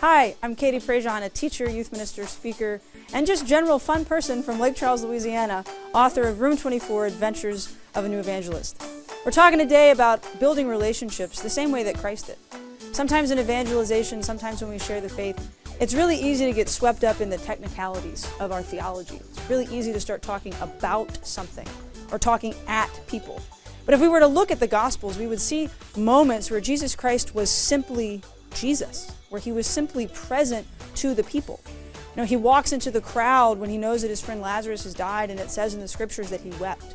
Hi, I'm Prejean, a teacher, youth minister, speaker, and just general fun person from Lake Charles, Louisiana, author of Room 24, Adventures of a New Evangelist. We're talking today about building relationships the same way that Christ did. Sometimes in evangelization, sometimes when we share the faith, it's really easy to get swept up in the technicalities of our theology. It's really easy to start talking about something or talking at people. But if we were to look at the Gospels, we would see moments where Jesus Christ was simply Jesus, where he was simply present to the people. You know, he walks into the crowd when he knows that his friend Lazarus has died, and it says in the scriptures that he wept.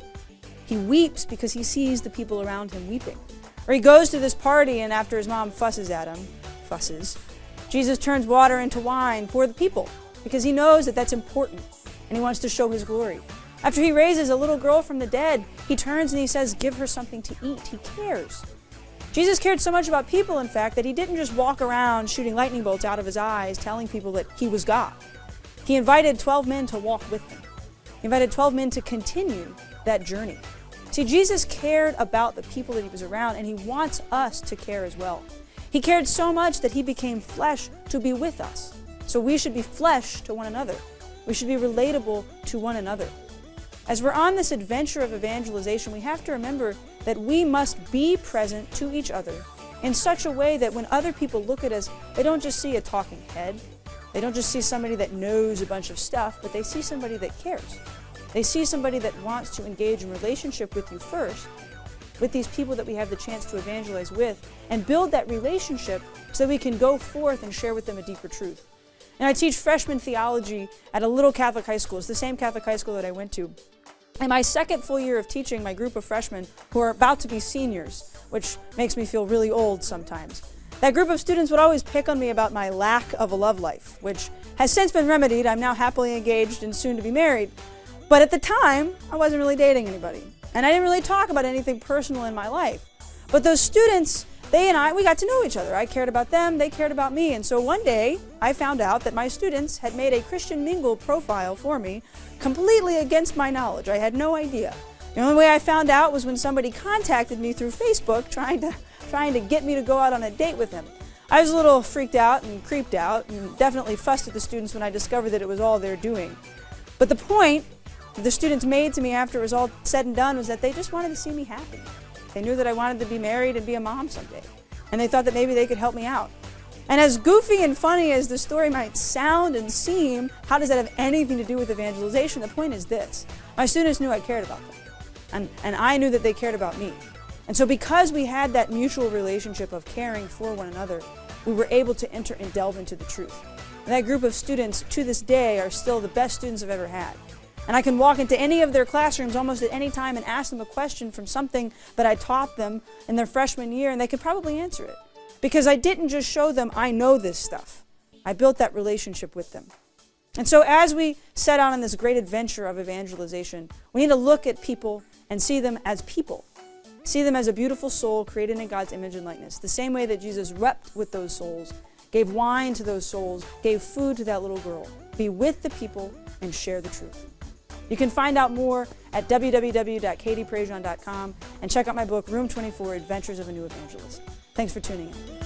He weeps because he sees the people around him weeping. Or he goes to this party, and after his mom fusses at him, Jesus turns water into wine for the people because he knows that that's important and he wants to show his glory. After he raises a little girl from the dead, he turns and he says, give her something to eat. He cares. Jesus cared so much about people, in fact, that he didn't just walk around shooting lightning bolts out of his eyes, telling people that he was God. He invited 12 men to walk with him. He invited 12 men to continue that journey. See, Jesus cared about the people that he was around, and he wants us to care as well. He cared so much that he became flesh to be with us. So we should be flesh to one another. We should be relatable to one another. As we're on this adventure of evangelization, we have to remember that we must be present to each other in such a way that when other people look at us, they don't just see a talking head. They don't just see somebody that knows a bunch of stuff, but they see somebody that cares. They see somebody that wants to engage in relationship with you first, with these people that we have the chance to evangelize with, and build that relationship so that we can go forth and share with them a deeper truth. And I teach freshman theology at a little Catholic high school. It's the same Catholic high school that I went to. In my second full year of teaching my group of freshmen who are about to be seniors, which makes me feel really old sometimes, that group of students would always pick on me about my lack of a love life, which has since been remedied. I'm now happily engaged and soon to be married. But at the time, I wasn't really dating anybody. And I didn't really talk about anything personal in my life. But those students, we got to know each other. I cared about them, they cared about me. And so one day, I found out that my students had made a Christian Mingle profile for me, completely against my knowledge. I had no idea. The only way I found out was when somebody contacted me through Facebook trying to get me to go out on a date with him. I was a little freaked out and creeped out and definitely fussed at the students when I discovered that it was all their doing. But the point the students made to me after it was all said and done was that they just wanted to see me happy. They knew that I wanted to be married and be a mom someday. And they thought that maybe they could help me out. And as goofy and funny as the story might sound and seem, how does that have anything to do with evangelization? The point is this. My students knew I cared about them. And I knew that they cared about me. And so because we had that mutual relationship of caring for one another, we were able to enter and delve into the truth. And that group of students to this day are still the best students I've ever had. And I can walk into any of their classrooms almost at any time and ask them a question from something that I taught them in their freshman year, and they could probably answer it. Because I didn't just show them I know this stuff. I built that relationship with them. And so as we set out on this great adventure of evangelization, we need to look at people and see them as people. See them as a beautiful soul created in God's image and likeness. The same way that Jesus wept with those souls, gave wine to those souls, gave food to that little girl. Be with the people and share the truth. You can find out more at www.katieprejean.com and check out my book, Room 24, Adventures of a New Evangelist. Thanks for tuning in.